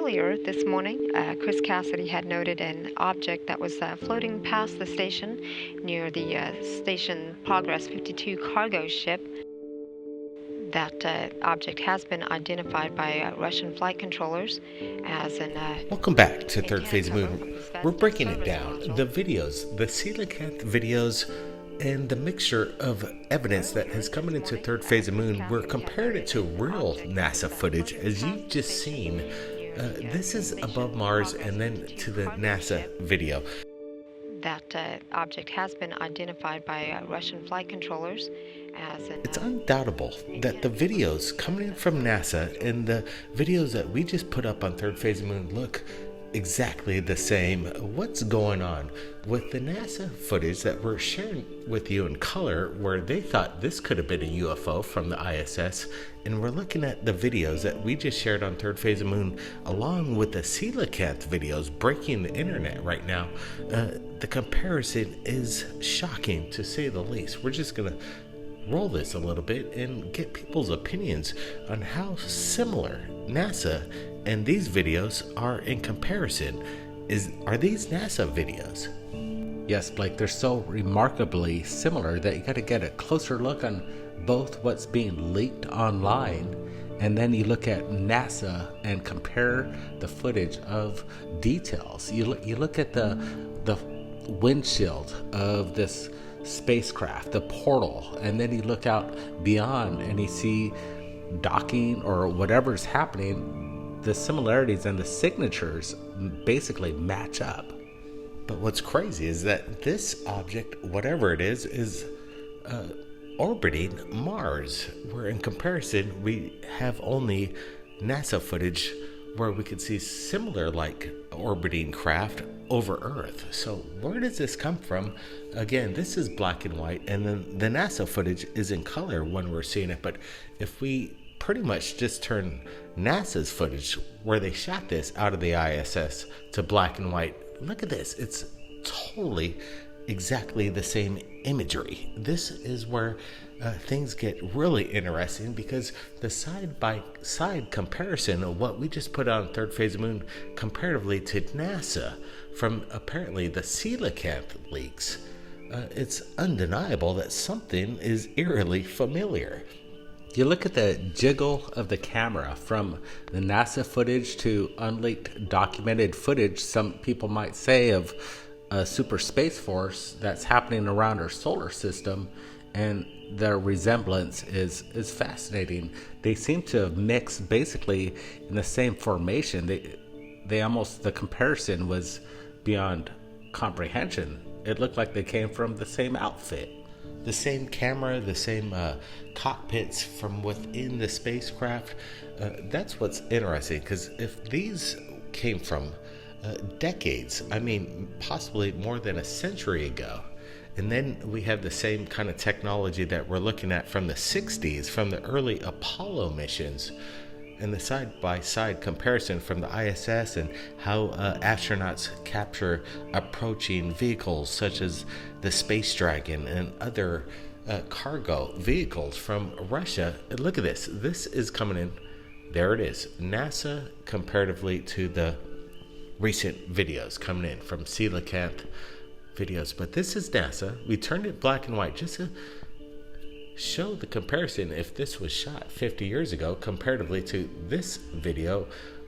earlier this morning, Chris Cassidy had noted an object that was floating past the station near the station Progress 52 cargo ship. That object has been identified by Russian flight controllers as an... Welcome back to Third Phase Moon. We're breaking it down. The videos, the coelacanth videos, and the mixture of evidence that has come into Third Phase of Moon, we're comparing it to real NASA footage, as you've just seen. This is above Mars, and then to the NASA video. That object has been identified by Russian flight controllers as an... It's undoubtable that the videos coming in from NASA and the videos that we just put up on Third Phase of Moon look exactly the same. What's going on with the NASA footage that we're sharing with you in color, where they thought this could have been a UFO from the ISS, and we're looking at the videos that we just shared on Third Phase of Moon, along with the coelacanth videos breaking the internet right now. The comparison is shocking, to say the least. We're just gonna roll this a little bit and get people's opinions on how similar NASA and these videos are in comparison. Are these NASA videos? Yes, Blake, they're so remarkably similar that you got to get a closer look on both what's being leaked online, and then you look at NASA and compare the footage of details. You look at the windshield of this spacecraft, the portal, and then you look out beyond and you see docking or whatever's happening. The similarities and the signatures basically match up. But what's crazy is that this object, whatever it is orbiting Mars, where in comparison we have only NASA footage where we could see similar like orbiting craft over Earth. So where does this come from? Again, this is black and white, and then the NASA footage is in color when we're seeing it. But if we pretty much just turn NASA's footage where they shot this out of the ISS to black and white, look at this. It's totally exactly the same imagery. This is where things get really interesting, because the side-by-side comparison of what we just put on Third Phase of Moon comparatively to NASA from apparently the coelacanth leaks, it's undeniable that something is eerily familiar. You look at the jiggle of the camera from the NASA footage to unleaked documented footage, some people might say, of a super space force that's happening around our solar system, and their resemblance is fascinating. They seem to have mixed basically in the same formation. They almost, the comparison was beyond comprehension. It looked like they came from the same outfit. The same camera, the same cockpits from within the spacecraft. That's what's interesting, because if these came from decades, I mean, possibly more than a century ago, and then we have the same kind of technology that we're looking at from the 60s, from the early Apollo missions, and the side-by-side comparison from the ISS and how astronauts capture approaching vehicles such as the Space Dragon and other cargo vehicles from Russia. And look at this. This is coming in. There it is. NASA comparatively to the recent videos coming in from coelacanth videos. But this is NASA. We turned it black and white just to show the comparison. If this was shot 50 years ago comparatively to this video,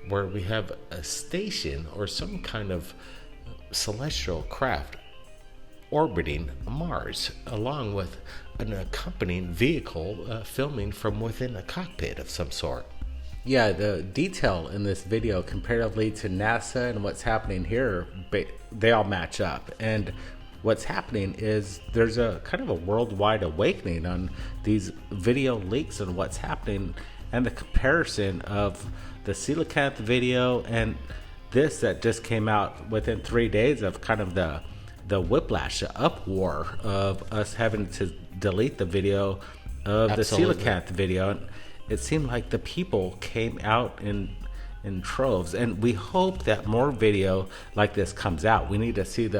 where we have a station or some kind of celestial craft orbiting Mars, along with an accompanying vehicle filming from within a cockpit of some sort. Yeah, the detail in this video comparatively to NASA and what's happening here, they all match up. And what's happening is there's a kind of a worldwide awakening on these video leaks and what's happening, and the comparison of the coelacanth video and this that just came out within 3 days of kind of the whiplash, the uproar of us having to delete the video of Absolutely. the coelacanth video. And it seemed like the people came out in troves, and we hope that more video like this comes out. We need to see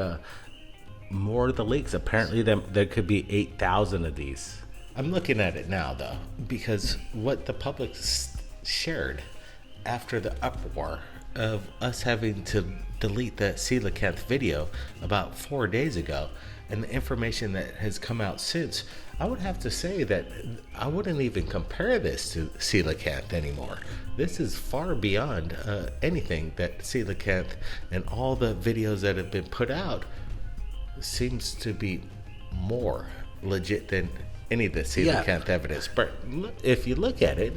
more of the leaks. Apparently there could be 8,000 of these. I'm looking at it now, though, because what the public shared after the uproar of us having to delete the coelacanth video about 4 days ago, and the information that has come out since, I would have to say that I wouldn't even compare this to coelacanth anymore. This is far beyond anything that coelacanth and all the videos that have been put out seems to be more legit than any of the coelacanth evidence. But if you look at it,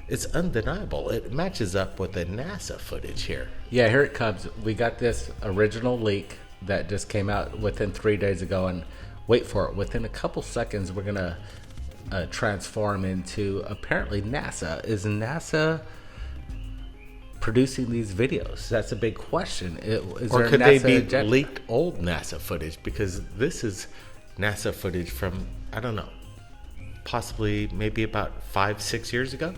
it's undeniable. It matches up with the NASA footage here. Yeah, here it comes. We got this original leak that just came out within 3 days ago, and wait for it, within a couple seconds we're gonna transform into apparently NASA. Is NASA producing these videos? That's a big question. Or could they be leaked old NASA footage? Because this is NASA footage from, I don't know, possibly maybe about 5-6 years ago.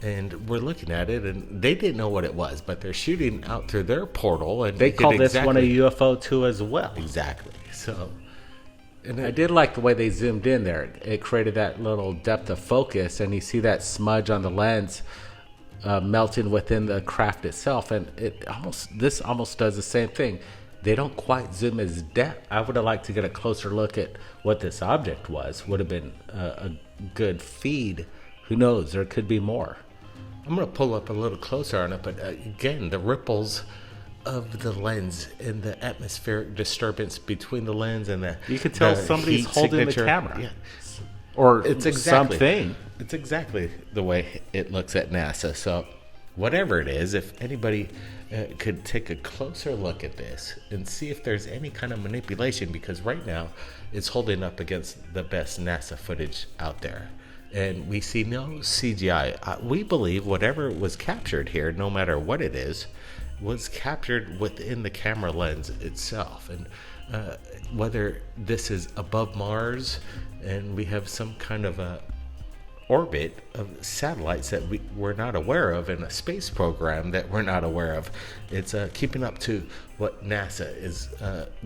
And we're looking at it, and they didn't know what it was, but they're shooting out through their portal, and they call this one a UFO too as well. Exactly. So, and I did like the way they zoomed in there. It created that little depth of focus, and you see that smudge on the lens melting within the craft itself, and this almost does the same thing. They don't quite zoom as depth. I would have liked to get a closer look at what this object was. Would have been a good feed. Who knows? There could be more. I'm going to pull up a little closer on it, but again, the ripples of the lens and the atmospheric disturbance between the lens and the you could tell somebody's holding signature. The camera, yeah. or it's exactly, something. It's exactly the way it looks at NASA. So, whatever it is, if anybody could take a closer look at this and see if there's any kind of manipulation, because right now it's holding up against the best NASA footage out there. And we see no CGI. We believe whatever was captured here, no matter what it is, was captured within the camera lens itself. And whether this is above Mars and we have some kind of a orbit of satellites that we're not aware of, and a space program that we're not aware of, it's keeping up to what NASA is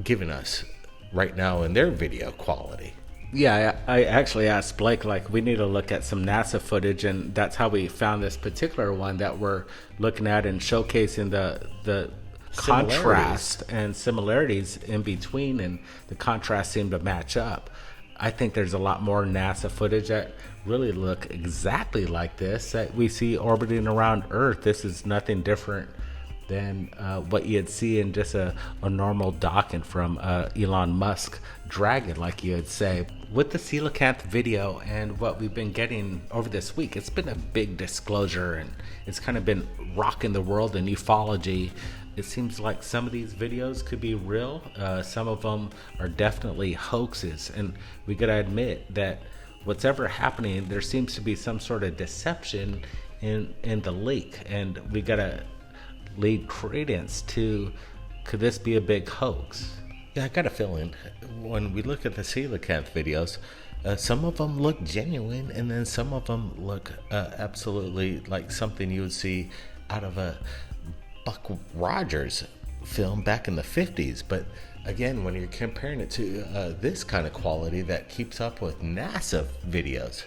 giving us right now in their video quality. Yeah, I actually asked Blake, like, we need to look at some NASA footage, and that's how we found this particular one that we're looking at and showcasing the contrast and similarities in between, and the contrast seemed to match up. I think there's a lot more NASA footage that really look exactly like this that we see orbiting around Earth. This is nothing different than what you'd see in just a normal docking from Elon Musk Dragon, like you'd say. With the coelacanth video and what we've been getting over this week, it's been a big disclosure, and it's kind of been rocking the world in ufology. It seems like some of these videos could be real. Some of them are definitely hoaxes, and we gotta admit that what's ever happening, there seems to be some sort of deception in the leak, and we gotta lead credence to, could this be a big hoax? Yeah, I got a feeling when we look at the coelacanth videos, some of them look genuine, and then some of them look absolutely like something you would see out of a Buck Rogers film back in the 50s. But again, when you're comparing it to this kind of quality that keeps up with NASA videos,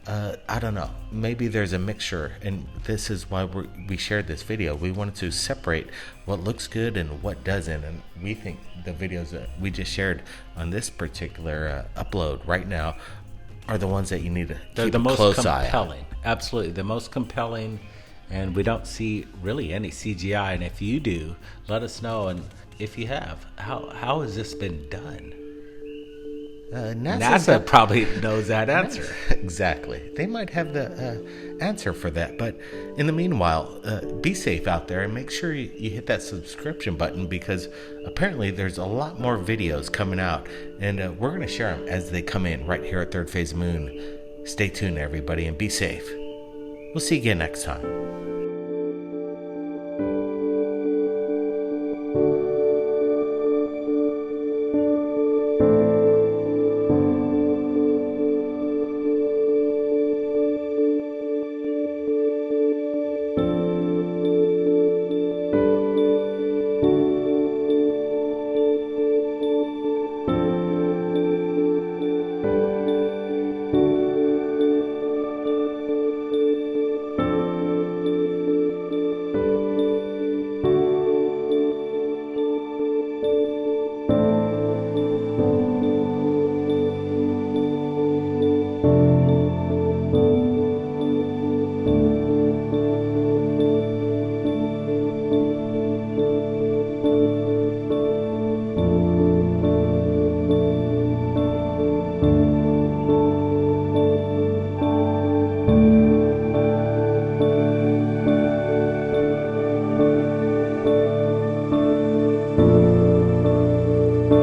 I don't know. Maybe there's a mixture, and this is why we shared this video. We wanted to separate what looks good and what doesn't, and we think the videos that we just shared on this particular upload right now are the ones that you need to keep a close eye on. Compelling. Absolutely, the most compelling, and we don't see really any CGI. And if you do, let us know. And if you have, how has this been done? NASA probably knows that answer. Exactly. They might have the answer for that. But in the meanwhile, be safe out there, and make sure you hit that subscription button, because apparently there's a lot more videos coming out, and we're going to share them as they come in right here at Third Phase Moon. Stay tuned, everybody, and be safe. We'll see you again next time.